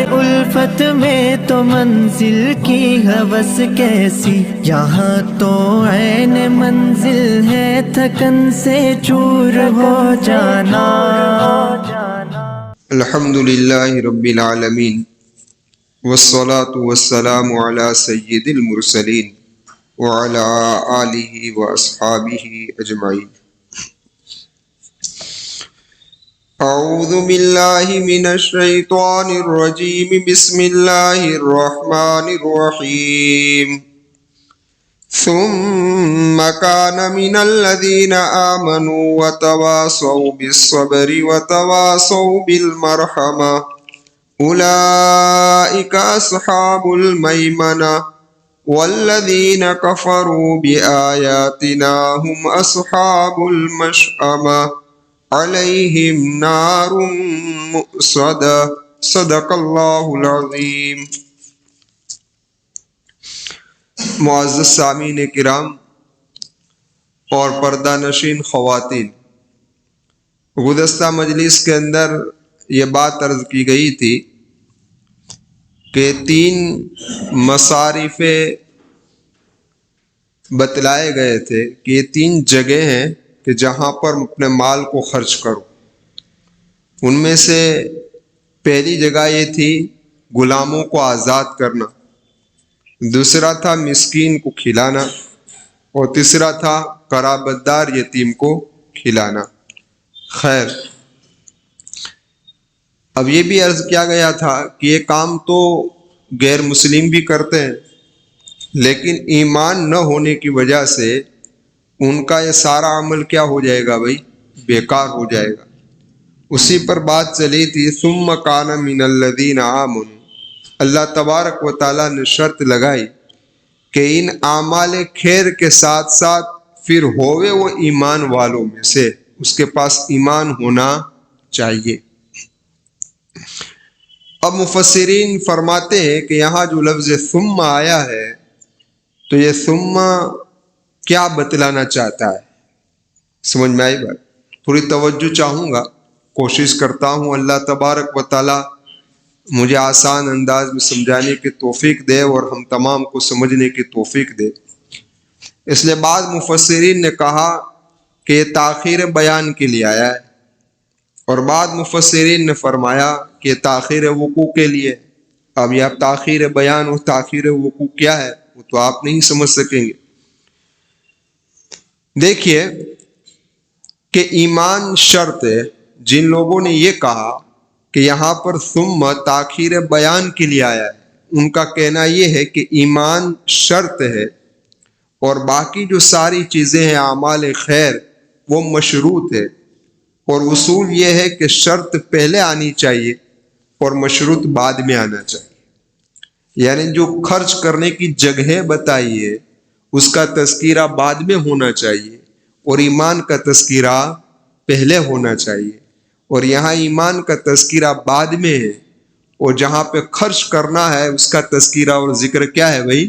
الفت میں تو منزل کی ہوس کیسی، یہاں تو عین منزل ہے تھکن سے چور ہو جانا۔ الحمد للہ رب العالمین والصلاة والسلام علی سید المرسلین وعلی آلہ واصحابہ اجمعین۔ اعوذ باللہ من الشیطان الرجیم، بسم اللہ الرحمن الرحیم۔ ثم كان من الذين آمنوا وتواصوا بالصبر وتواصوا بالمرحمة أولئك أصحاب الميمنة والذين كفروا بآياتنا هم أصحاب المشأمة عليهم نار مؤصدة صدق الله العظيم۔ معزز سامعین کرام اور پردہ نشین خواتین، گزشتہ مجلس کے اندر یہ بات عرض کی گئی تھی کہ 3 مصارف بتلائے گئے تھے کہ یہ 3 جگہ ہیں کہ جہاں پر اپنے مال کو خرچ کرو۔ ان میں سے پہلی جگہ یہ تھی غلاموں کو آزاد کرنا، دوسرا تھا مسکین کو کھلانا، اور تیسرا تھا قرابت دار یتیم کو کھلانا۔ خیر، اب یہ بھی عرض کیا گیا تھا کہ یہ کام تو غیر مسلم بھی کرتے ہیں، لیکن ایمان نہ ہونے کی وجہ سے ان کا یہ سارا عمل کیا ہو جائے گا بھائی؟ بیکار ہو جائے گا۔ اسی پر بات چلی تھی، ثم کان من الذین آمنوا، اللہ تبارک و تعالیٰ نے شرط لگائی کہ ان اعمال خیر کے ساتھ ساتھ پھر ہوئے وہ ایمان والوں میں سے، اس کے پاس ایمان ہونا چاہیے۔ اب مفسرین فرماتے ہیں کہ یہاں جو لفظ ثم آیا ہے تو یہ ثم کیا بتلانا چاہتا ہے؟ سمجھ میں آئی بات؟ تھوڑی توجہ چاہوں گا، کوشش کرتا ہوں اللہ تبارک و تعالیٰ مجھے آسان انداز میں سمجھانے کی توفیق دے اور ہم تمام کو سمجھنے کی توفیق دے۔ اس لیے بعض مفسرین نے کہا کہ یہ تاخیر بیان کے لیے آیا ہے، اور بعض مفسرین نے فرمایا کہ یہ تاخیر وقوع کے لیے۔ اب یہ تاخیر بیان اور تاخیر وقوع کیا ہے وہ تو آپ نہیں سمجھ سکیں گے۔ دیکھیے کہ ایمان شرط ہے، جن لوگوں نے یہ کہا کہ یہاں پر ثم تاخیر بیان کے لیے آیا ہے، ان کا کہنا یہ ہے کہ ایمان شرط ہے اور باقی جو ساری چیزیں ہیں اعمال خیر وہ مشروط ہے، اور اصول یہ ہے کہ شرط پہلے آنی چاہیے اور مشروط بعد میں آنا چاہیے۔ یعنی جو خرچ کرنے کی جگہ بتائی ہے اس کا تذکرہ بعد میں ہونا چاہیے اور ایمان کا تذکرہ پہلے ہونا چاہیے، اور یہاں ایمان کا تذکرہ بعد میں ہے، اور جہاں پہ خرچ کرنا ہے اس کا تذکرہ اور ذکر کیا ہے بھائی؟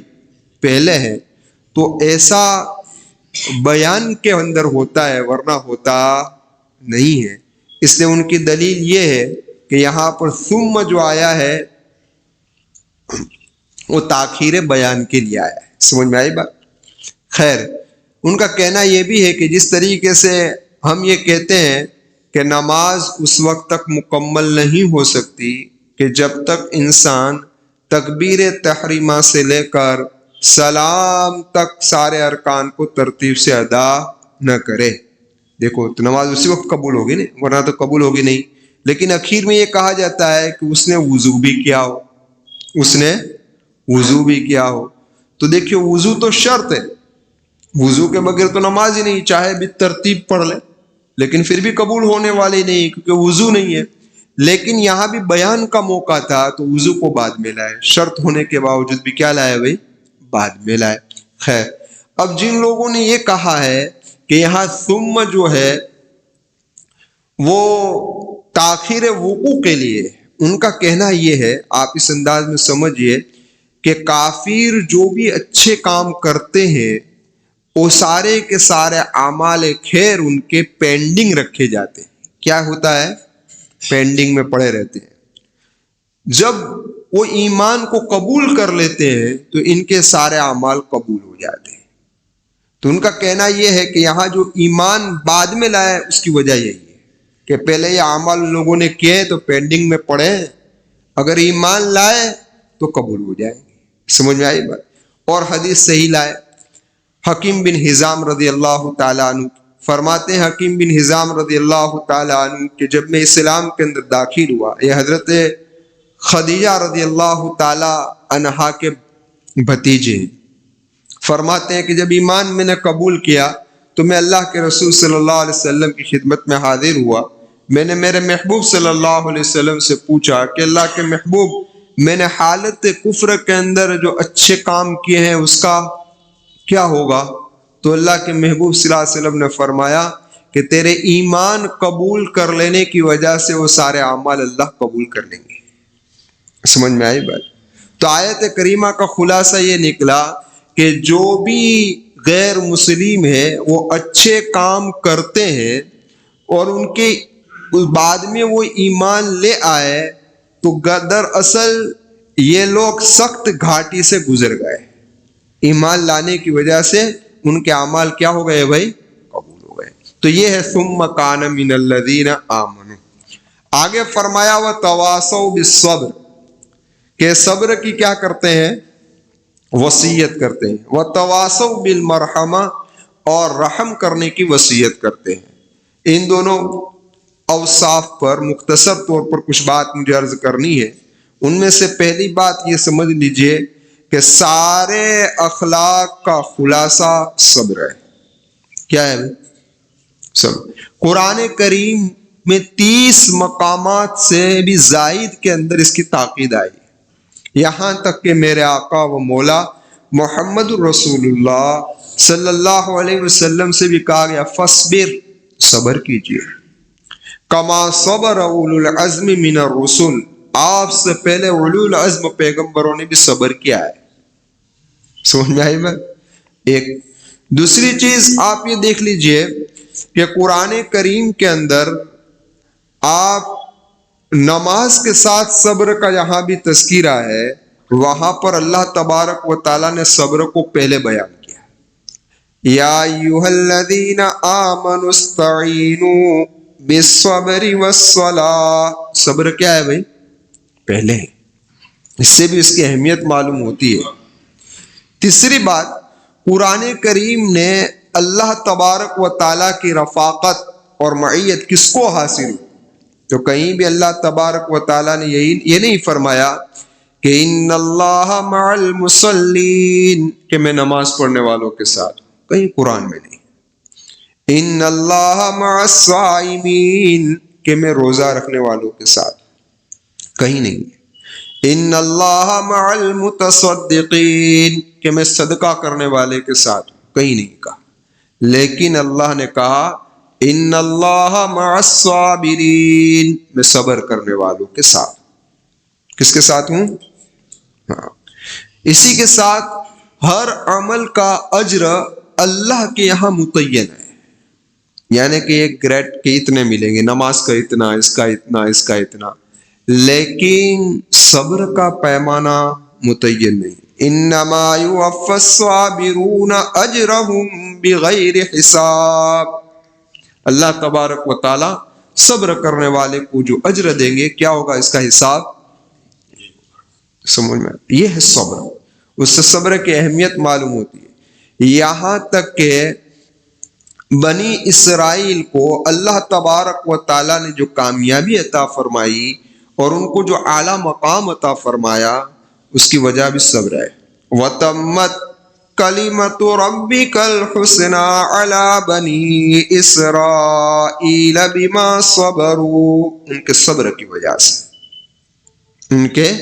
پہلے ہے۔ تو ایسا بیان کے اندر ہوتا ہے ورنہ ہوتا نہیں ہے۔ اس لیے ان کی دلیل یہ ہے کہ یہاں پر ثم جو آیا ہے وہ تاخیر بیان کے لیے آیا ہے۔ سمجھ میں آئی بات؟ خیر، ان کا کہنا یہ بھی ہے کہ جس طریقے سے ہم یہ کہتے ہیں کہ نماز اس وقت تک مکمل نہیں ہو سکتی کہ جب تک انسان تکبیر تحریمہ سے لے کر سلام تک سارے ارکان کو ترتیب سے ادا نہ کرے۔ دیکھو تو نماز اسی وقت قبول ہوگی نہیں، ورنہ تو قبول ہوگی نہیں۔ لیکن اخیر میں یہ کہا جاتا ہے کہ اس نے وضو بھی کیا ہو، اس نے وضو بھی کیا ہو۔ تو دیکھیے وضو تو شرط ہے، وضو کے بغیر تو نماز ہی نہیں، چاہے بھی ترتیب پڑھ لے لیکن پھر بھی قبول ہونے والی نہیں کیونکہ وضو نہیں ہے۔ لیکن یہاں بھی بیان کا موقع تھا تو وضو کو بعد میں لائے، شرط ہونے کے باوجود بھی کیا لائے بھائی؟ بعد میں لائے۔ خیر، اب جن لوگوں نے یہ کہا ہے کہ یہاں ثم جو ہے وہ تاخیر وقوع کے لیے، ان کا کہنا یہ ہے، آپ اس انداز میں سمجھیے کہ کافر جو بھی اچھے کام کرتے ہیں وہ سارے کے سارے اعمال خیر ان کے پینڈنگ رکھے جاتے ہیں۔ کیا ہوتا ہے؟ پینڈنگ میں پڑے رہتے ہیں۔ جب وہ ایمان کو قبول کر لیتے ہیں تو ان کے سارے اعمال قبول ہو جاتے ہیں۔ تو ان کا کہنا یہ ہے کہ یہاں جو ایمان بعد میں لائے اس کی وجہ یہی ہے کہ پہلے یہ اعمال ان لوگوں نے کیے تو پینڈنگ میں پڑے ہیں، اگر ایمان لائے تو قبول ہو جائیں گے۔ سمجھ میں آئی بات؟ اور حدیث صحیح لائے، حکیم بن حزام رضی اللہ تعالیٰ عنہ فرماتے ہیں، حکیم بن حزام رضی اللہ تعالیٰ عنہ کہ جب میں اسلام کے اندر داخل ہوا، یہ حضرت خدیجہ رضی اللہ تعالی عنہا کے بھتیجے ہیں، فرماتے ہیں کہ جب ایمان میں نے قبول کیا تو میں اللہ کے رسول صلی اللہ علیہ وسلم کی خدمت میں حاضر ہوا۔ میں نے میرے محبوب صلی اللہ علیہ وسلم سے پوچھا کہ اللہ کے محبوب، میں نے حالت کفر کے اندر جو اچھے کام کیے ہیں اس کا کیا ہوگا؟ تو اللہ کے محبوب صلی اللہ علیہ وسلم نے فرمایا کہ تیرے ایمان قبول کر لینے کی وجہ سے وہ سارے اعمال اللہ قبول کر لیں گے۔ سمجھ میں آئی بات؟ تو آیت کریمہ کا خلاصہ یہ نکلا کہ جو بھی غیر مسلم ہے وہ اچھے کام کرتے ہیں اور ان کے بعد میں وہ ایمان لے آئے تو دراصل یہ لوگ سخت گھاٹی سے گزر گئے، ایمان لانے کی وجہ سے ان کے اعمال کیا ہو گئے بھائی؟ قبول ہو گئے۔ تو یہ ہے ثم کان من الذین آمنوا۔ آگے فرمایا وتواصوا بالصبر، کہ صبر کی کیا کرتے ہیں؟ وصیت کرتے ہیں۔ وتواصوا بالمرحمہ، اور رحم کرنے کی وصیت کرتے ہیں۔ ان دونوں اوصاف پر مختصر طور پر کچھ بات مجھے عرض کرنی ہے۔ ان میں سے پہلی بات یہ سمجھ لیجئے کہ سارے اخلاق کا خلاصہ صبر ہے۔ کیا ہے؟ صبر۔ قرآن کریم میں 30 مقامات سے بھی زائد کے اندر اس کی تاکید آئی، یہاں تک کہ میرے آقا و مولا محمد رسول اللہ صلی اللہ علیہ وسلم سے بھی کہا گیا فصبر، صبر کیجیے، کما صبر اولو العزم من الرسل، آپ سے پہلے اولو العزم پیغمبروں نے بھی صبر کیا ہے۔ سمجھ میں آئی بات؟ ایک دوسری چیز آپ یہ دیکھ لیجئے کہ قرآن کریم کے اندر آپ نماز کے ساتھ صبر کا جہاں بھی تذکرہ ہے وہاں پر اللہ تبارک و تعالیٰ نے صبر کو پہلے بیان کیا، یا ایھا الذین آمنوا استعینوا بالصبر والصلاۃ۔ صبر کیا ہے بھائی؟ پہلے۔ اس سے بھی اس کی اہمیت معلوم ہوتی ہے۔ تیسری بات، قرآن کریم نے اللہ تبارک و تعالیٰ کی رفاقت اور معیت کس کو حاصل ہوئی؟ تو کہیں بھی اللہ تبارک و تعالیٰ نے یہ نہیں فرمایا کہ ان اللہ مع المصلین، کہ میں نماز پڑھنے والوں کے ساتھ، کہیں قرآن میں نہیں۔ ان اللہ مع الصائمین، کہ میں روزہ رکھنے والوں کے ساتھ، کہیں نہیں۔ ان اللہ مع المتصدقین، کہ میں صدقہ کرنے والے کے ساتھ، کہیں نہیں کہا۔ لیکن اللہ نے کہا ان اللہ مع الصابرین، میں صبر کرنے والوں کے ساتھ۔ کس کے ساتھ ہوں؟ ہاں۔ اسی کے ساتھ ہر عمل کا اجر اللہ کے یہاں متعین ہے، یعنی کہ ایک گریڈ کے اتنے ملیں گے، نماز کا اتنا، اس کا اتنا، اس کا اتنا، لیکن صبر کا پیمانہ متعین نہیں۔ انما یوفی الصابرون اجرهم بغیر حساب، اللہ تبارک و تعالی صبر کرنے والے کو جو اجر دیں گے کیا ہوگا؟ اس کا حساب۔ سمجھ میں؟ یہ ہے صبر، اس سے صبر کی اہمیت معلوم ہوتی ہے۔ یہاں تک کہ بنی اسرائیل کو اللہ تبارک و تعالی نے جو کامیابی عطا فرمائی اور ان کو جو اعلیٰ مقام عطا فرمایا اس کی وجہ بھی صبر ہے۔ وَتَمَّتْ کَلِمَةُ رَبِّكَ الْحُسْنَى عَلَى بَنِي إِسْرَائِيلَ بِمَا صَبَرُوا، ان کے صبر کی وجہ سے، ان کے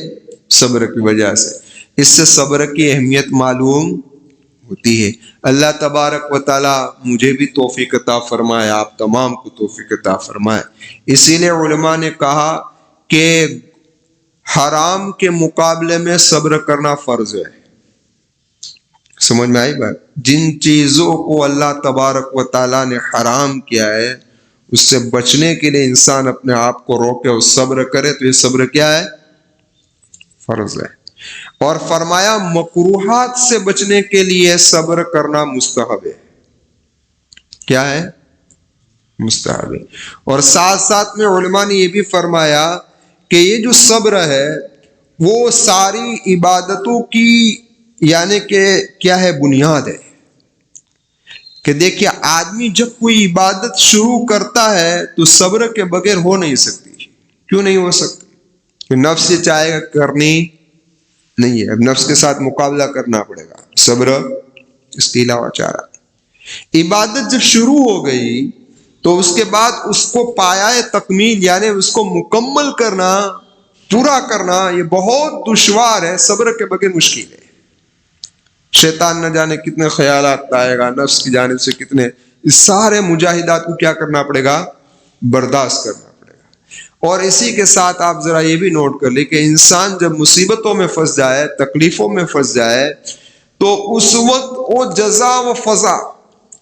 صبر کی وجہ سے۔ اس سے صبر کی اہمیت معلوم ہوتی ہے۔ اللہ تبارک و تعالی مجھے بھی توفیق عطا فرمائے، آپ تمام کو توفیق عطا فرمائے۔ اسی لیے علماء نے کہا کہ حرام کے مقابلے میں صبر کرنا فرض ہے۔ سمجھ میں آئی بات؟ جن چیزوں کو اللہ تبارک و تعالیٰ نے حرام کیا ہے اس سے بچنے کے لیے انسان اپنے آپ کو روکے اور صبر کرے، تو یہ صبر کیا ہے؟ فرض ہے. اور فرمایا مکروہات سے بچنے کے لیے صبر کرنا مستحب ہے. کیا ہے؟ مستحب ہے. اور ساتھ ساتھ میں علماء نے یہ بھی فرمایا کہ یہ جو صبر ہے وہ ساری عبادتوں کی یعنی کہ کیا ہے؟ بنیاد ہے. کہ دیکھیے آدمی جب کوئی عبادت شروع کرتا ہے تو صبر کے بغیر ہو نہیں سکتی. کیوں نہیں ہو سکتی؟ کہ نفس یہ چاہے گا کرنی نہیں ہے، اب نفس کے ساتھ مقابلہ کرنا پڑے گا. صبر اس کے علاوہ چارہ. عبادت جب شروع ہو گئی تو اس کے بعد اس کو پایا تکمیل یعنی اس کو مکمل کرنا، پورا کرنا یہ بہت دشوار ہے، صبر کے بغیر مشکل ہے. شیطان نہ جانے کتنے خیالات لائے گا، نفس کی جانب سے کتنے، اس سارے مجاہدات کو کیا کرنا پڑے گا؟ برداشت کرنا پڑے گا. اور اسی کے ساتھ آپ ذرا یہ بھی نوٹ کر لیں کہ انسان جب مصیبتوں میں پھنس جائے، تکلیفوں میں پھنس جائے، تو اس وقت وہ جزا و فضا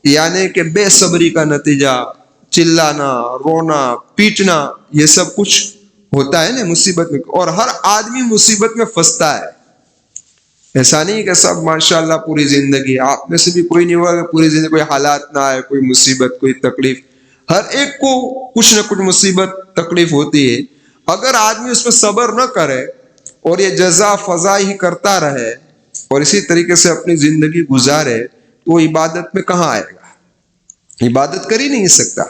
یعنی کہ بے صبری کا نتیجہ چلانا، رونا، پیٹنا، یہ سب کچھ ہوتا ہے نا مصیبت میں. اور ہر آدمی مصیبت میں پھنستا ہے. ایسا نہیں کہ سب ماشاءاللہ پوری زندگی، آپ میں سے بھی کوئی نہیں ہوا کہ پوری زندگی کوئی حالات نہ آئے، کوئی مصیبت، کوئی تکلیف. ہر ایک کو کچھ نہ کچھ مصیبت تکلیف ہوتی ہے. اگر آدمی اس پہ صبر نہ کرے اور یہ جزا فضا ہی کرتا رہے اور اسی طریقے سے اپنی زندگی گزارے تو وہ عبادت میں کہاں آئے گا؟ عبادت کر ہی نہیں سکتا.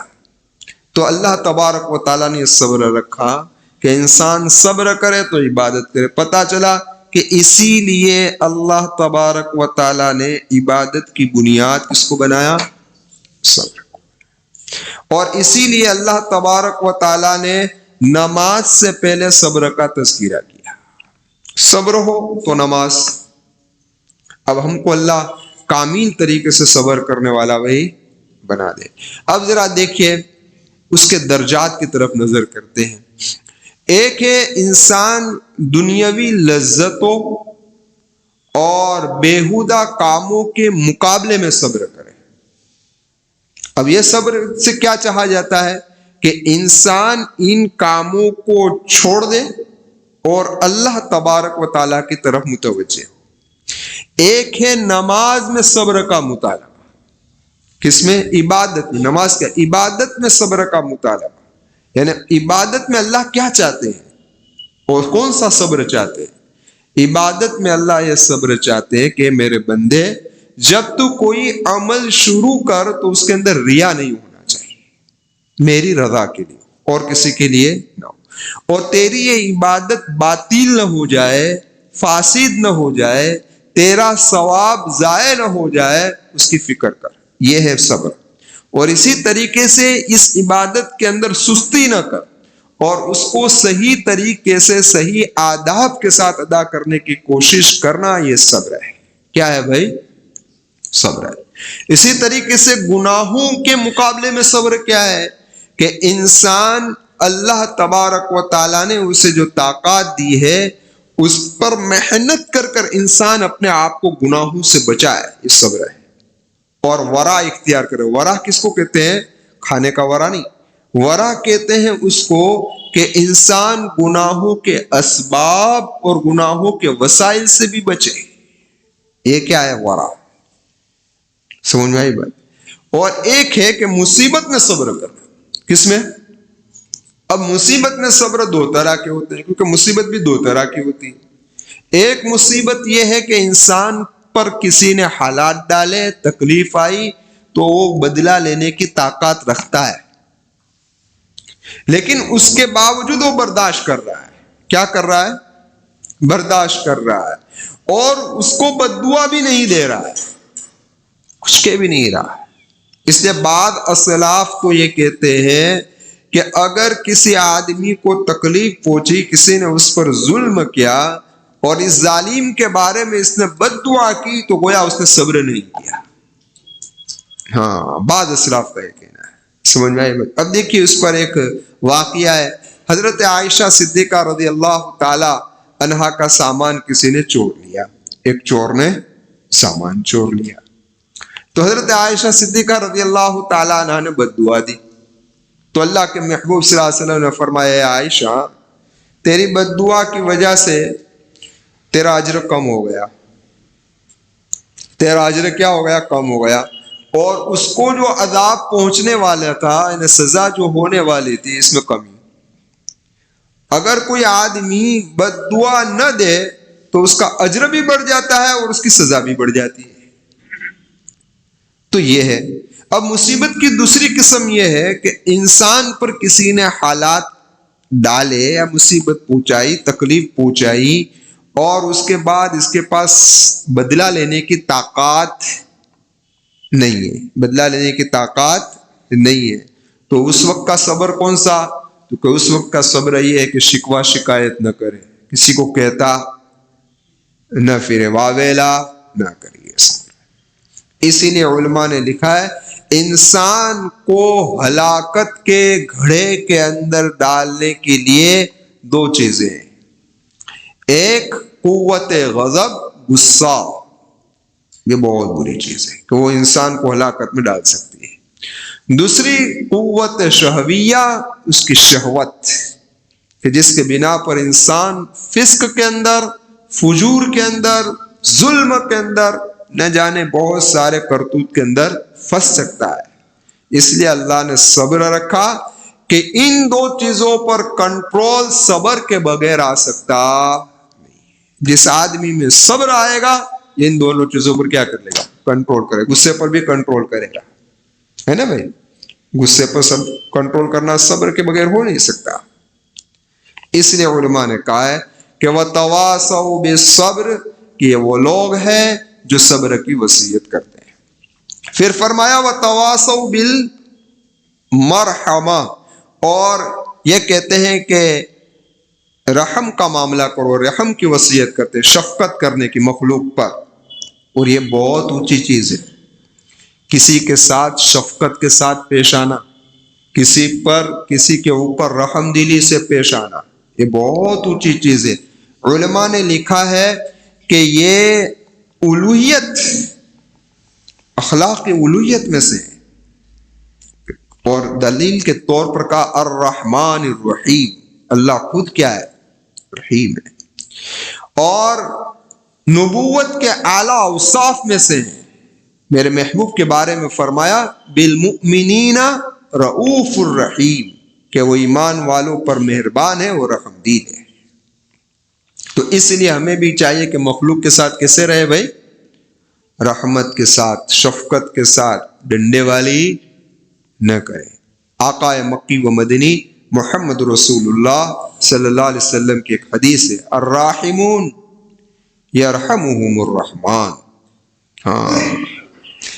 تو اللہ تبارک و تعالیٰ نے صبر رکھا کہ انسان صبر کرے تو عبادت کرے. پتہ چلا کہ اسی لیے اللہ تبارک و تعالیٰ نے عبادت کی بنیاد کس کو بنایا؟ صبر کو. اور اسی لیے اللہ تبارک و تعالیٰ نے نماز سے پہلے صبر کا تذکرہ کیا. صبر ہو تو نماز. اب ہم کو اللہ کامل طریقے سے صبر کرنے والا وہی بنا دے. اب ذرا دیکھیے اس کے درجات کی طرف نظر کرتے ہیں. ایک ہے انسان دنیاوی لذتوں اور بیہودہ کاموں کے مقابلے میں صبر کرے. اب یہ صبر سے کیا چاہا جاتا ہے؟ کہ انسان ان کاموں کو چھوڑ دے اور اللہ تبارک و تعالیٰ کی طرف متوجہ ہو. ایک ہے نماز میں صبر کا مطالبہ. کس میں؟ عبادت میں. نماز کیا؟ عبادت میں صبر کا مطالبہ. یعنی عبادت میں اللہ کیا چاہتے ہیں اور کون سا صبر چاہتے ہیں؟ عبادت میں اللہ یہ صبر چاہتے ہیں کہ میرے بندے جب تو کوئی عمل شروع کر تو اس کے اندر ریا نہیں ہونا چاہیے، میری رضا کے لیے اور کسی کے لیے نہ ہو. اور تیری یہ عبادت باطل نہ ہو جائے، فاسد نہ ہو جائے، تیرا ثواب ضائع نہ ہو جائے، اس کی فکر کر. یہ ہے صبر. اور اسی طریقے سے اس عبادت کے اندر سستی نہ کر اور اس کو صحیح طریقے سے صحیح آداب کے ساتھ ادا کرنے کی کوشش کرنا، یہ صبر ہے. کیا ہے بھائی؟ صبر ہے. اسی طریقے سے گناہوں کے مقابلے میں صبر کیا ہے؟ کہ انسان اللہ تبارک و تعالیٰ نے اسے جو طاقت دی ہے اس پر محنت کر کر انسان اپنے آپ کو گناہوں سے بچائے، یہ صبر ہے. اور ورع اختیار کرے. ورع کس کو کہتے ہیں؟ کھانے کا ورع نہیں. ورع کہتے ہیں اس کو کہ انسان گناہوں کے اسباب اور گناہوں کے وسائل سے بھی بچے. یہ کیا ہے؟ ورع. سمجھ میں آئی بات؟ اور ایک ہے کہ مصیبت میں صبر کرنا. کس میں؟ اب مصیبت میں صبر دو طرح کے ہوتے ہیں، کیونکہ مصیبت بھی دو طرح کی ہوتی ہے. ایک مصیبت یہ ہے کہ انسان پر کسی نے حالات ڈالے، تکلیف آئی تو وہ بدلہ لینے کی طاقت رکھتا ہے، لیکن اس کے باوجود وہ برداشت کر رہا ہے. کیا کر رہا ہے؟ برداشت کر رہا ہے. اور اس کو بددعا بھی نہیں دے رہا ہے، کچھ کے بھی نہیں رہا ہے. اس لیے بعض اسلاف تو یہ کہتے ہیں کہ اگر کسی آدمی کو تکلیف پہنچی، کسی نے اس پر ظلم کیا اور اس ظالم کے بارے میں اس نے بد دعا کی تو گویا اس نے صبر نہیں کیا. ہاں، بعض اسلاف کا یہ کہنا ہے. سمجھ میں آئی؟ اب دیکھیے اس پر ایک واقعہ ہے. حضرت عائشہ صدیقہ رضی اللہ تعالی عنہا کا سامان کسی نے چور لیا. ایک چور نے سامان چور لیا تو حضرت عائشہ صدیقہ رضی اللہ تعالی عنہا نے بد دعا دی. تو اللہ کے محبوب صلی اللہ علیہ وسلم نے فرمایا، عائشہ تیری بد دعا کی وجہ سے تیرا اجر کم ہو گیا، تیرا اجر کیا ہو گیا؟ کم ہو گیا. اور اس کو جو عذاب پہنچنے والا تھا، یعنی سزا جو ہونے والی تھی، اس میں کمی. اگر کوئی آدمی بد دعا نہ دے تو اس کا اجر بھی بڑھ جاتا ہے اور اس کی سزا بھی بڑھ جاتی ہے. تو یہ ہے. اب مصیبت کی دوسری قسم یہ ہے کہ انسان پر کسی نے حالات ڈالے یا مصیبت پہنچائی، تکلیف پہنچائی، اور اس کے بعد اس کے پاس بدلہ لینے کی طاقت نہیں ہے، بدلہ لینے کی طاقت نہیں ہے. تو اس وقت کا صبر کون سا؟ تو کہ اس وقت کا صبر یہ ہے کہ شکوہ شکایت نہ کرے، کسی کو کہتا نہ پھرے، واویلا نہ کریے. اسی لیے علماء نے لکھا ہے انسان کو ہلاکت کے گھڑے کے اندر ڈالنے کے لیے دو چیزیں ہیں. ایک قوت غضب، غصہ، یہ بہت بری چیز ہے کہ وہ انسان کو ہلاکت میں ڈال سکتی ہے. دوسری قوت شہویہ، اس کی شہوت، کہ جس کے بنا پر انسان فسق کے اندر، فجور کے اندر، ظلم کے اندر، نہ جانے بہت سارے کرتوت کے اندر پھنس سکتا ہے. اس لیے اللہ نے صبر رکھا کہ ان دو چیزوں پر کنٹرول صبر کے بغیر آ سکتا نہیں. جس آدمی میں صبر آئے گا یہ ان دونوں چیزوں پر کیا کر لے گا؟ کنٹرول کرے. غصے پر بھی کنٹرول کرے گا، ہے نا بھائی؟ غصے پر سب کنٹرول کرنا صبر کے بغیر ہو نہیں سکتا. اس لیے علماء نے کہا ہے کہ وَتَوَاصَوْا بِالصَّبْرِ، کہ یہ وہ لوگ ہیں جو صبر کی وصیت کرتے ہیں. پھر فرمایا وَتَوَاصَوْا بِالْمَرْحَمَةِ، اور یہ کہتے ہیں کہ رحم کا معاملہ کرو، رحم کی وصیت کرتے ہیں، شفقت کرنے کی مخلوق پر. اور یہ بہت اونچی چیز ہے، کسی کے ساتھ شفقت کے ساتھ پیش آنا، کسی کے اوپر رحم دلی سے پیش آنا، یہ بہت اونچی چیز ہے. علماء نے لکھا ہے کہ یہ الوہیت، اخلاق الوہیت میں سے، اور دلیل کے طور پر کہا الرحمن الرحیم، اللہ خود کیا ہے؟ رحیم ہے. اور نبوت کے اعلیٰ اوصاف میں سے ہیں. میرے محبوب کے بارے میں فرمایا بالمؤمنین رؤوف الرحیم، کہ وہ ایمان والوں پر مہربان ہے، وہ رحم دل ہے. تو اس لیے ہمیں بھی چاہیے کہ مخلوق کے ساتھ کیسے رہے بھائی؟ رحمت کے ساتھ، شفقت کے ساتھ، ڈنڈے والی نہ کرے. آقا مکی و مدنی محمد رسول اللہ صلی اللہ علیہ وسلم کی ایک حدیث ہے الراحمون یرحمہم الرحمن،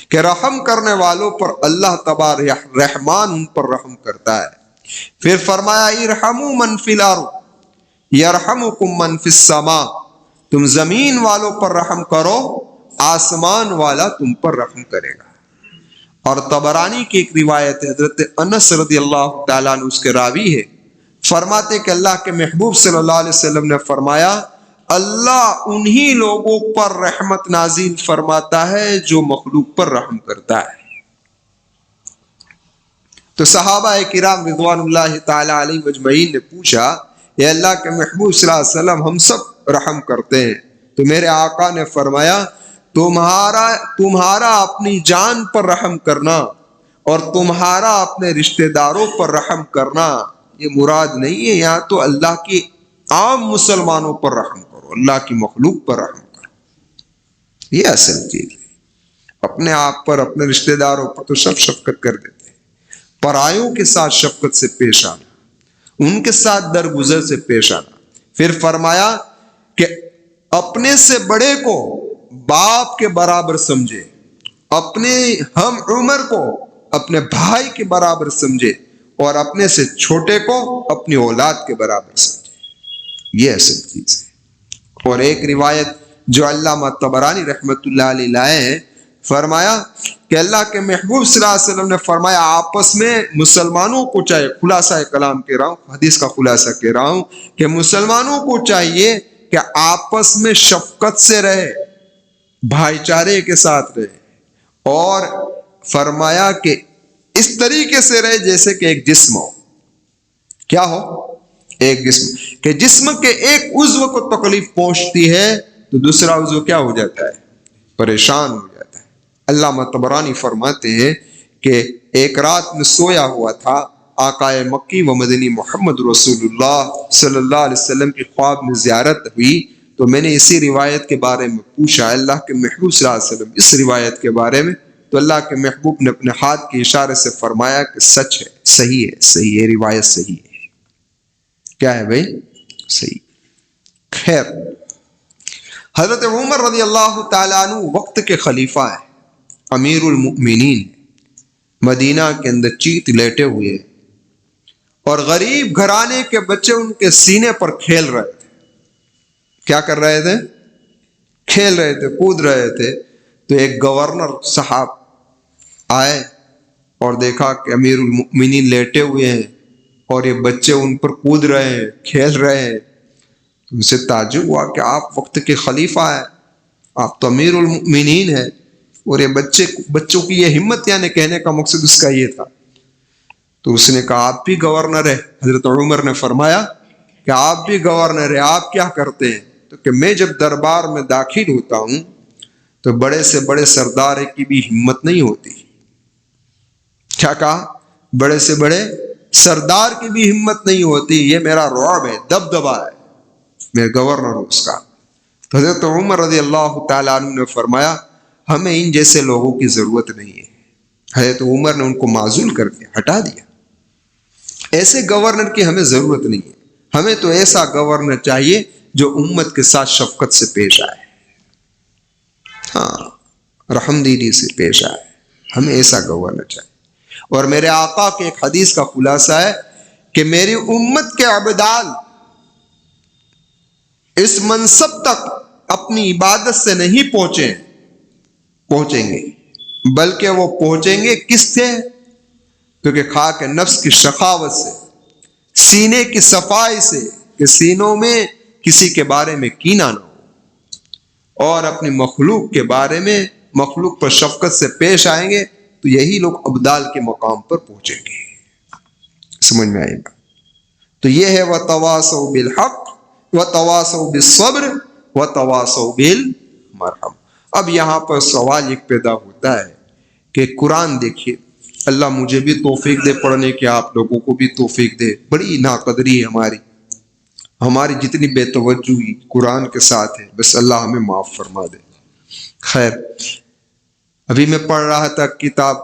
کہ رحم کرنے والوں پر اللہ تبارک رحمان ان پر رحم کرتا ہے. پھر فرمایا ارحموا من فی الارض یرحمکم من فی السماء، تم زمین والوں پر رحم کرو، آسمان والا تم پر رحم کرے گا. اور طبرانی کی ایک روایت ہے، حضرت انس رضی اللہ تعالیٰ عنہ اس کے راوی ہے، فرماتے کہ اللہ کے محبوب صلی اللہ علیہ وسلم نے فرمایا اللہ انہی لوگوں پر رحمت نازل فرماتا ہے جو مخلوق پر رحم کرتا ہے. تو صحابہ کرام رضوان اللہ تعالی علیہ مجمعین نے پوچھا اے اللہ کے محبوب صلی اللہ علیہ وسلم ہم سب رحم کرتے ہیں. تو میرے آقا نے فرمایا تمہارا اپنی جان پر رحم کرنا اور تمہارا اپنے رشتہ داروں پر رحم کرنا یہ مراد نہیں ہے. یہاں تو اللہ کی عام مسلمانوں پر رحم کرو، اللہ کی مخلوق پر رحم کرو، یہ اصل چیز ہے. اپنے آپ پر، اپنے رشتہ داروں پر تو سب شفقت کر دیتے ہیں، پرایوں کے ساتھ شفقت سے پیش آنا، ان کے ساتھ درگزر سے پیش آنا. پھر فرمایا کہ اپنے سے بڑے کو باپ کے برابر سمجھے، اپنے ہم عمر کو اپنے بھائی کے برابر سمجھے، اور اپنے سے چھوٹے کو اپنی اولاد کے برابر سمجھے. یہ اصل چیز ہے. اور ایک روایت جو علامہ طبرانی رحمت اللہ علیہ لائے ہیں، فرمایا کہ اللہ کے محبوب صلی اللہ علیہ وسلم نے فرمایا آپس میں مسلمانوں کو چاہیے، خلاصہ کلام کہہ رہا ہوں، حدیث کا خلاصہ کہہ رہا ہوں، کہ مسلمانوں کو چاہیے کہ آپس میں شفقت سے رہے، بھائی چارے کے ساتھ رہے، اور فرمایا کہ اس طریقے سے رہے جیسے کہ ایک جسم ہو. کیا ہو؟ ایک جسم. کہ جسم کے ایک عضو کو تکلیف پہنچتی ہے تو دوسرا عضو کیا ہو جاتا ہے؟ پریشان ہو جاتا ہے۔ علامہ طبرانی فرماتے ہیں کہ ایک رات میں سویا ہوا تھا، آقا مکی و مدنی محمد رسول اللہ صلی اللہ علیہ وسلم کی خواب میں زیارت ہوئی، تو میں نے اسی روایت کے بارے میں پوچھا اللہ کے محبوب صلی اللہ علیہ وسلم اس روایت کے بارے میں، تو اللہ کے محبوب نے اپنے ہاتھ کے اشارے سے فرمایا کہ سچ ہے، صحیح ہے، صحیح ہے، روایت صحیح ہے۔ کیا ہے بھائی؟ صحیح۔ خیر، حضرت عمر رضی اللہ تعالیٰ عنہ وقت کے خلیفہ ہیں، امیر المؤمنین، مدینہ کے اندر چیت لیٹے ہوئے ہیں اور غریب گھرانے کے بچے ان کے سینے پر کھیل رہے تھے۔ کیا کر رہے تھے؟ کھیل رہے تھے، کود رہے تھے۔ تو ایک گورنر صاحب آئے اور دیکھا کہ امیر المؤمنین لیٹے ہوئے ہیں اور یہ بچے ان پر کود رہے ہیں، کھیل رہے ہیں۔ ان سے تعجب ہوا کہ آپ وقت کے خلیفہ ہیں، آپ تو امیر المؤمنین ہیں، اور یہ بچوں کی یہ ہمت، یعنی کہنے کا مقصد اس کا یہ تھا۔ تو اس نے کہا آپ بھی گورنر ہیں؟ حضرت عمر نے فرمایا کہ آپ بھی گورنر ہیں، آپ کیا کرتے ہیں؟ تو کہ میں جب دربار میں داخل ہوتا ہوں تو بڑے سے بڑے سردار کی بھی ہمت نہیں ہوتی۔ کیا کہا؟ بڑے سے بڑے سردار کی بھی ہمت نہیں ہوتی، یہ میرا رعب ہے، دبدبا ہے، میں گورنر ہوں اس کا۔ تو حضرت عمر رضی اللہ تعالیٰ عنہ نے فرمایا ہمیں ان جیسے لوگوں کی ضرورت نہیں ہے۔ حضرت عمر نے ان کو معزول کر کے ہٹا دیا، ایسے گورنر کی ہمیں ضرورت نہیں ہے، ہمیں تو ایسا گورنر چاہیے جو امت کے ساتھ شفقت سے پیش آئے، ہاں، رحم دلی سے پیش آئے، ہمیں ایسا گورنر چاہیے۔ اور میرے آقا کے ایک حدیث کا خلاصہ ہے کہ میری امت کے عبدال اس منصب تک اپنی عبادت سے نہیں پہنچیں گے، بلکہ وہ پہنچیں گے کس سے؟ کیونکہ خاک نفس کی شخاوت سے، سینے کی صفائی سے، کہ سینوں میں کسی کے بارے میں کینہ نہ ہو، اور اپنی مخلوق کے بارے میں، مخلوق پر شفقت سے پیش آئیں گے، تو یہی لوگ ابدال کے مقام پر پہنچیں گے۔ سمجھ میں آئے گا؟ تو یہ ہے وَتَوَاصَوْا بِالْحَقِّ وَتَوَاصَوْا بِالصَّبْرِ وَتَوَاصَوْا بِالْمَرْحَمِ۔ اب یہاں پر سوال ایک پیدا ہوتا ہے کہ قرآن دیکھیے، اللہ مجھے بھی توفیق دے پڑھنے کی، آپ لوگوں کو بھی توفیق دے، بڑی ناقدری ہے ہماری جتنی بے توجہی قرآن کے ساتھ ہے، بس اللہ ہمیں معاف فرما دے۔ خیر، ابھی میں پڑھ رہا تھا کتاب،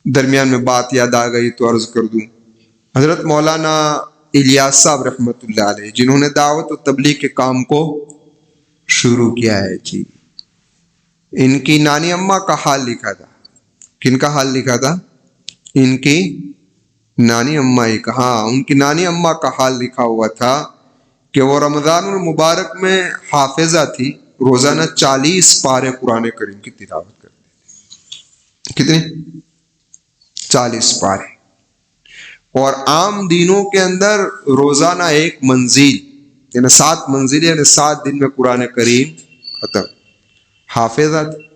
درمیان میں بات یاد آ گئی تو عرض کر دوں۔ حضرت مولانا الیاس صاحب رحمۃ اللہ علیہ، جنہوں نے دعوت و تبلیغ کے کام کو شروع کیا ہے، جی، ان کی نانی اماں کا حال لکھا تھا۔ کن کا حال لکھا تھا؟ ان کی نانی اماں ہی کا، ہاں، ان کی نانی اماں کا حال لکھا ہوا تھا کہ وہ رمضان المبارک میں حافظہ تھی، روزانہ 40 پارے قرآن کریم کی تلاوت کرتے تھے۔ کتنے؟ 40 پارے۔ اور عام دنوں کے اندر روزانہ ایک منزل، یعنی 7 منزل، یعنی 7 دن میں قرآن کریم ختم، حافظہ تھی۔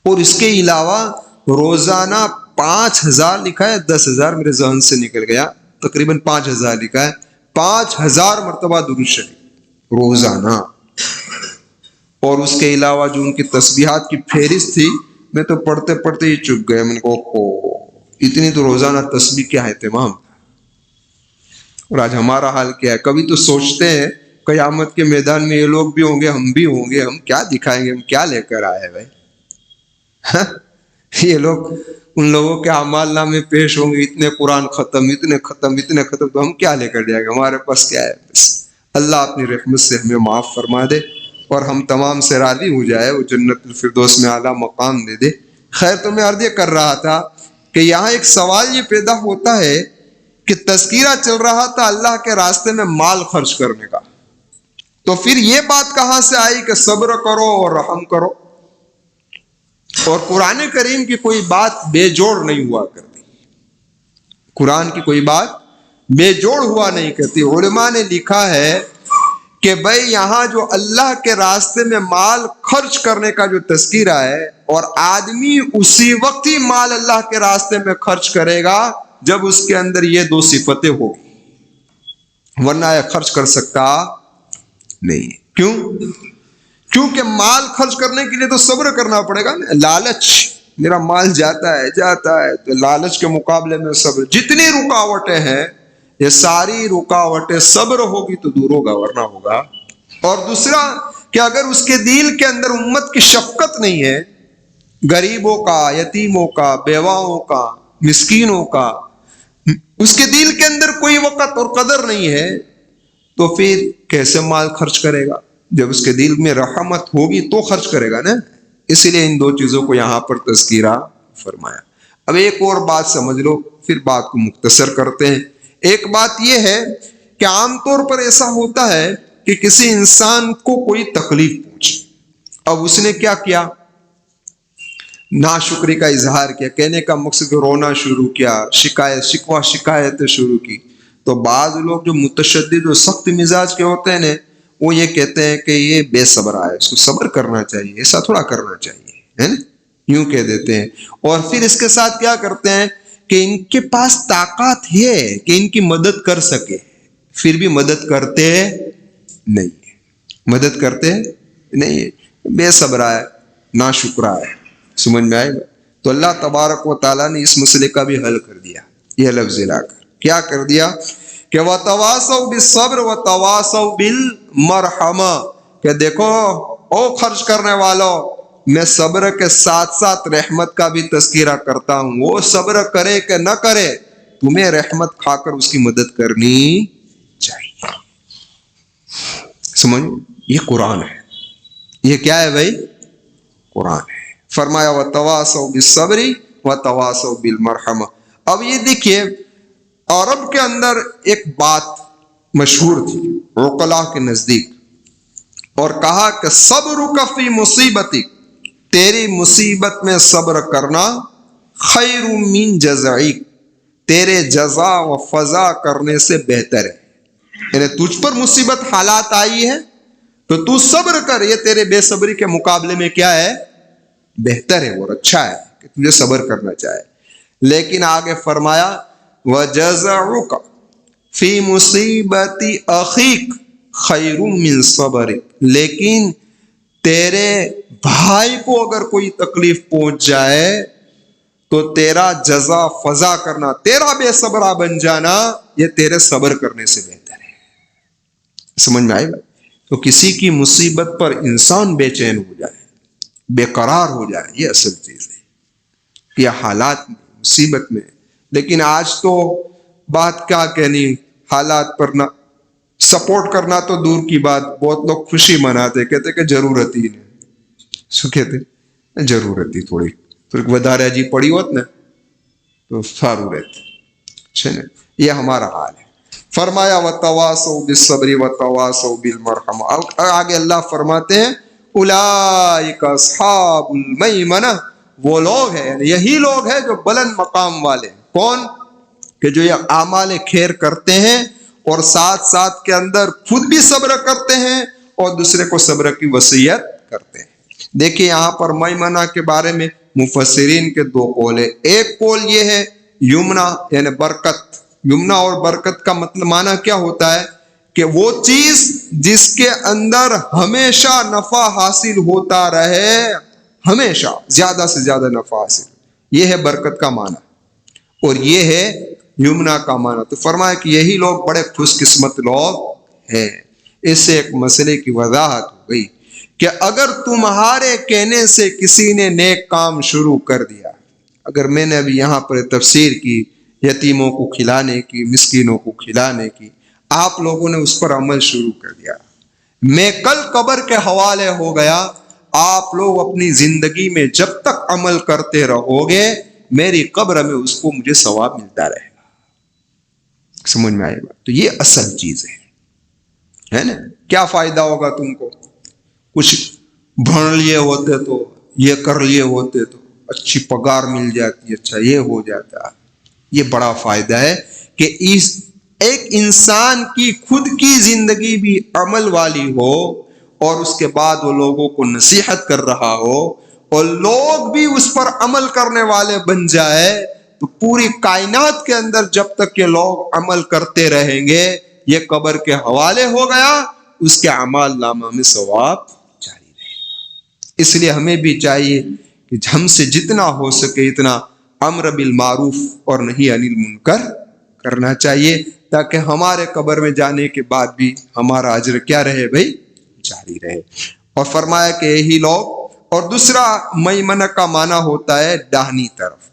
اور اس کے علاوہ روزانہ 5000 لکھا ہے، 10,000 میرے ذہن سے نکل گیا، تقریباً 5000 لکھا ہے، 5000 مرتبہ درود شریف روزانہ۔ اور اس کے علاوہ جو ان کی تسبیحات کی فہرست تھی، میں تو پڑھتے پڑھتے ہی چپ گیا، میں نے کہا اتنی تو روزانہ تسبیح کیا اہتمام تھا۔ اور آج ہمارا حال کیا ہے؟ کبھی تو سوچتے ہیں قیامت کے میدان میں یہ لوگ بھی ہوں گے، ہم بھی ہوں گے، ہم کیا دکھائیں گے، ہم کیا لے کر آئے بھائی؟ یہ لوگ، ان لوگوں کے اعمال نامے پیش ہوں گے، اتنے قرآن ختم، اتنے ختم، اتنے ختم، تو ہم کیا لے کر جائیں گے؟ ہمارے پاس کیا ہے؟ بس اللہ اپنی رحمت سے ہمیں معاف فرما دے اور ہم تمام سے راضی ہو جائے، وہ جنت الفردوس میں اعلیٰ مقام دے دے۔ خیر، تو میں عرض یہ کر رہا تھا کہ یہاں ایک سوال یہ پیدا ہوتا ہے کہ تذکرہ چل رہا تھا اللہ کے راستے میں مال خرچ کرنے کا، تو پھر یہ بات کہاں سے آئی کہ صبر کرو اور رحم کرو؟ اور قرآن کریم کی کوئی بات بے جوڑ نہیں ہوا کرتی، قرآن کی کوئی بات بے جوڑ ہوا نہیں کرتی۔ علماء نے لکھا ہے کہ بھائی یہاں جو اللہ کے راستے میں مال خرچ کرنے کا جو تذکرہ ہے، اور آدمی اسی وقت ہی مال اللہ کے راستے میں خرچ کرے گا جب اس کے اندر یہ 2 صفتیں ورنہ یہ خرچ کر سکتا نہیں. کیوں؟ کیونکہ مال خرچ کرنے کے لیے تو صبر کرنا پڑے گا نا. لالچ، میرا مال جاتا ہے تو لالچ کے مقابلے میں صبر. جتنی رکاوٹیں ہیں یہ ساری رکاوٹیں صبر ہوگی تو دور ہوگا، ورنہ ہوگا. اور دوسرا کہ اگر اس کے دل کے اندر امت کی شفقت نہیں ہے، غریبوں کا، یتیموں کا، بیواؤں کا، مسکینوں کا، اس کے دل کے اندر کوئی وقت اور قدر نہیں ہے، تو پھر کیسے مال خرچ کرے گا؟ جب اس کے دل میں رحمت ہوگی تو خرچ کرے گا نا. اسی لیے ان دو چیزوں کو یہاں پر تذکیرہ فرمایا. اب ایک اور بات سمجھ لو، پھر بات کو مختصر کرتے ہیں. ایک بات یہ ہے کہ عام طور پر ایسا ہوتا ہے کہ کسی انسان کو کوئی تکلیف پہنچی، اب اس نے کیا کیا؟ ناشکری کا اظہار کیا، کہنے کا مقصد رونا شروع کیا، شکایتیں شروع کی. تو بعض لوگ جو متشدد و سخت مزاج کے ہوتے ہیں نا، وہ یہ کہتے ہیں کہ یہ بے صبر ہے، اس کو صبر کرنا چاہیے، ایسا تھوڑا کرنا چاہیے، ہے نا، یوں کہہ دیتے ہیں. اور پھر اس کے ساتھ کیا کرتے ہیں کہ ان کے پاس طاقت ہے کہ ان کی مدد کر سکے، پھر بھی مدد کرتے نہیں، مدد کرتے نہیں، بے صبر ہے، ناشکرا ہے. سمجھ میں آئے گا؟ تو اللہ تبارک و تعالیٰ نے اس مسئلے کا بھی حل کر دیا. یہ لفظ لا کر کیا کر دیا کہ وَتَوَاصَوْا بِالصَّبْرِ وَتَوَاصَوْا بِالْمَرْحَمَةِ، کہ دیکھو او خرچ کرنے والوں، میں صبر کے ساتھ ساتھ رحمت کا بھی تذکرہ کرتا ہوں. وہ صبر کرے کہ نہ کرے، تمہیں رحمت کھا کر اس کی مدد کرنی چاہیے. سمجھ، یہ قرآن ہے. یہ کیا ہے بھائی؟ قرآن ہے. فرمایا وَتَوَاصَوْا بِالصَّبْرِ وَتَوَاصَوْا بِالْمَرْحَمَةِ. اب یہ دیکھیے، عرب کے اندر ایک بات مشہور تھی عقلاء کے نزدیک، اور کہا کہ صبرک فی مصیبتک، تیری مصیبت میں صبر کرنا، خیر من جزعک، تیرے جزا و فضا کرنے سے بہتر ہے. یعنی تجھ پر مصیبت حالات آئی ہے تو تو صبر کر، یہ تیرے بے صبری کے مقابلے میں کیا ہے؟ بہتر ہے اور اچھا ہے کہ تجھے صبر کرنا چاہے. لیکن آگے فرمایا وَجَزَعُكَ فِي مُصِيبَةِ أَخِيكَ خَيْرٌ مِّن صَبْرِكَ، لیکن تیرے بھائی کو اگر کوئی تکلیف پہنچ جائے تو تیرا جزا فضا کرنا، تیرا بے صبرا بن جانا، یہ تیرے صبر کرنے سے بہتر ہے. سمجھ میں آئے گا؟ تو کسی کی مصیبت پر انسان بے چین ہو جائے، بے قرار ہو جائے، یہ اصل چیز ہے. یہ حالات میں، مصیبت میں. لیکن آج تو بات کیا کہنی، حالات پر نہ سپورٹ کرنا تو دور کی بات، بہت لوگ خوشی مناتے، کہتے کہ ضرورت ہی نہیں. سو کہتے ضرورت ہی تھوڑی ودارہ جی پڑی ہوت نا تو سارو رہتے. اچھا نا، یہ ہمارا حال ہے. فرمایا وَتَوَاصَوْا بِالصَّبْرِ وَتَوَاصَوْا بِالْمَرْحَمَةِ. آگے اللہ فرماتے ہیں اولئک اصحاب المیمنہ، وہ لوگ ہیں، یہی لوگ ہیں جو بلند مقام والے. کون؟ کہ جو یہ اعمال خیر کرتے ہیں اور ساتھ ساتھ کے اندر خود بھی صبر کرتے ہیں اور دوسرے کو صبر کی وصیت کرتے ہیں. دیکھیں یہاں پر میمنہ کے بارے میں مفسرین کے دو قول ہیں. ایک قول یہ ہے یمنا یعنی برکت. یمنا اور برکت کا مطلب معنی کیا ہوتا ہے کہ وہ چیز جس کے اندر ہمیشہ نفع حاصل ہوتا رہے، ہمیشہ زیادہ سے زیادہ نفع حاصل، یہ ہے برکت کا معنی، اور یہ ہے یمنا کا معنی. تو فرمایا کہ یہی لوگ بڑے خوش قسمت لوگ ہیں. اس سے ایک مسئلے کی وضاحت ہو گئی کہ اگر تمہارے کہنے سے کسی نے نیک کام شروع کر دیا، اگر میں نے ابھی یہاں پر تفسیر کی یتیموں کو کھلانے کی، مسکینوں کو کھلانے کی، آپ لوگوں نے اس پر عمل شروع کر دیا، میں کل قبر کے حوالے ہو گیا، آپ لوگ اپنی زندگی میں جب تک عمل کرتے رہو گے میری قبر میں اس کو مجھے ثواب ملتا رہے گا. سمجھ میں آئے گا؟ تو یہ اصل چیز ہے نا. کیا فائدہ ہوگا تم کو؟ کچھ بھن لیے ہوتے تو، یہ کر لیے ہوتے تو اچھی پگار مل جاتی، اچھا یہ ہو جاتا. یہ بڑا فائدہ ہے کہ ایک انسان کی خود کی زندگی بھی عمل والی ہو اور اس کے بعد وہ لوگوں کو نصیحت کر رہا ہو اور لوگ بھی اس پر عمل کرنے والے بن جائے. تو پوری کائنات کے اندر جب تک کہ لوگ عمل کرتے رہیں گے یہ قبر کے حوالے ہو گیا، اس کے اعمال نامہ میں ثواب جاری رہے گا۔ اس لیے ہمیں بھی چاہیے کہ ہم سے جتنا ہو سکے اتنا امر بالمعروف اور نہی عن المنکر کرنا چاہیے، تاکہ ہمارے قبر میں جانے کے بعد بھی ہمارا اجر کیا رہے بھائی؟ جاری رہے۔ اور فرمایا کہ یہی لوگ، اور دوسرا میمنہ کا معنی ہوتا ہے داہنی طرف۔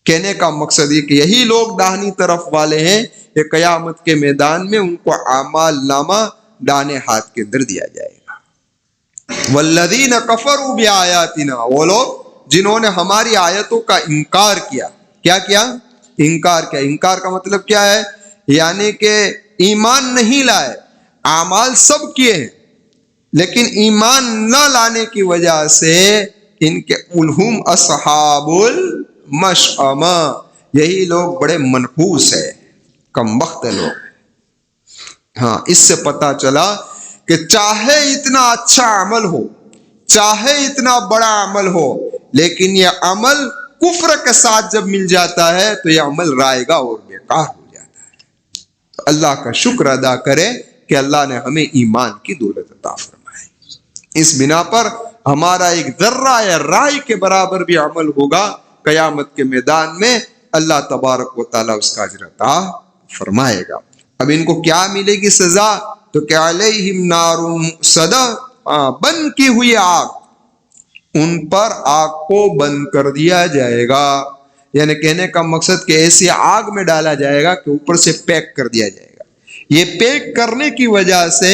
کہنے کا مقصد یہ کہ یہی لوگ داہنی طرف والے ہیں کہ قیامت کے میدان میں ان کو اعمال نامہ دانے ہاتھ کے اندر دیا جائے گا۔ والذین کفروا بآیاتنا، وہ لوگ جنہوں نے ہماری آیتوں کا انکار کیا۔ کیا کیا؟ انکار کیا۔ انکار کا مطلب کیا ہے؟ یعنی کہ ایمان نہیں لائے، اعمال سب کیے ہیں لیکن ایمان نہ لانے کی وجہ سے ان کے الہم اصحاب المشأمہ، یہی لوگ بڑے منحوس ہیں، کم بخت لوگ۔ ہاں، اس سے پتہ چلا کہ چاہے اتنا اچھا عمل ہو، چاہے اتنا بڑا عمل ہو، لیکن یہ عمل کفر کے ساتھ جب مل جاتا ہے تو یہ عمل رائے گا اور بیکار ہو جاتا ہے۔ تو اللہ کا شکر ادا کرے کہ اللہ نے ہمیں ایمان کی دولت عطا فرمائی۔ اس بنا پر ہمارا ایک ذرہ یا رائی کے برابر بھی عمل ہوگا، قیامت کے میدان میں اللہ تبارک و تعالیٰ اس کا اجر عطا فرمائے گا۔ اب ان کو کیا ملے گی سزا؟ تو کہ علیہم نار مؤصدہ، بند کی ہوئی آگ، ان پر آگ کو بند کر دیا جائے گا۔ یعنی کہنے کا مقصد کہ ایسی آگ میں ڈالا جائے گا کہ اوپر سے پیک کر دیا جائے گا۔ یہ پیک کرنے کی وجہ سے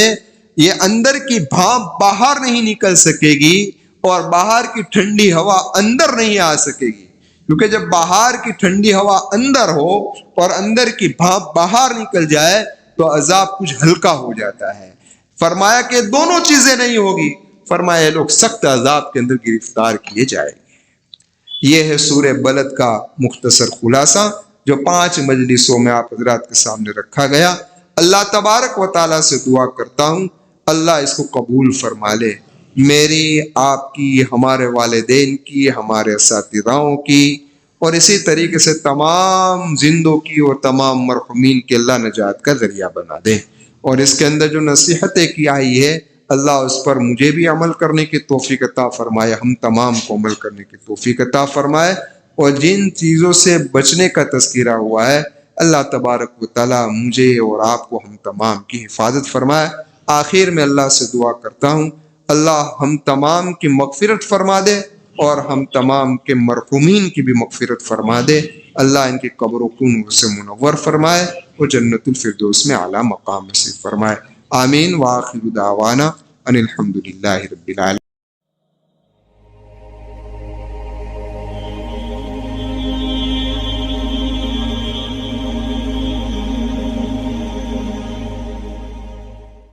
یہ اندر کی بھاپ باہر نہیں نکل سکے گی اور باہر کی ٹھنڈی ہوا اندر نہیں آ سکے گی، کیونکہ جب باہر کی ٹھنڈی ہوا اندر ہو اور اندر کی بھاپ باہر نکل جائے تو عذاب کچھ ہلکا ہو جاتا ہے۔ فرمایا کہ دونوں چیزیں نہیں ہوگی، فرمایا لوگ سخت عذاب کے اندر گرفتار کیے جائیں گے۔ یہ ہے سورہ بلد کا مختصر خلاصہ جو 5 مجلسوں میں آپ حضرات کے سامنے رکھا گیا۔ اللہ تبارک و تعالیٰ سے دعا کرتا ہوں اللہ اس کو قبول فرما لے، میری، آپ کی، ہمارے والدین کی، ہمارے اساتذاؤں کی، اور اسی طریقے سے تمام زندوں کی اور تمام مرحومین کے اللہ نجات کا ذریعہ بنا دے۔ اور اس کے اندر جو نصیحتیں کی آئی ہے اللہ اس پر مجھے بھی عمل کرنے کی توفیق عطا فرمائے، ہم تمام کو عمل کرنے کی توفیق عطا فرمائے، اور جن چیزوں سے بچنے کا تذکرہ ہوا ہے اللہ تبارک و تعالیٰ مجھے اور آپ کو، ہم تمام کی حفاظت فرمائے۔ آخر میں اللہ سے دعا کرتا ہوں اللہ ہم تمام کی مغفرت فرما دے اور ہم تمام کے مرحومین کی بھی مغفرت فرما دے۔ اللہ ان کی قبروں کو نور سے منور فرمائے اور جنت الفردوس میں اعلیٰ مقام نصیب فرمائے۔ آمین۔ وآخر دعوانا ان الحمد للہ رب العالمین۔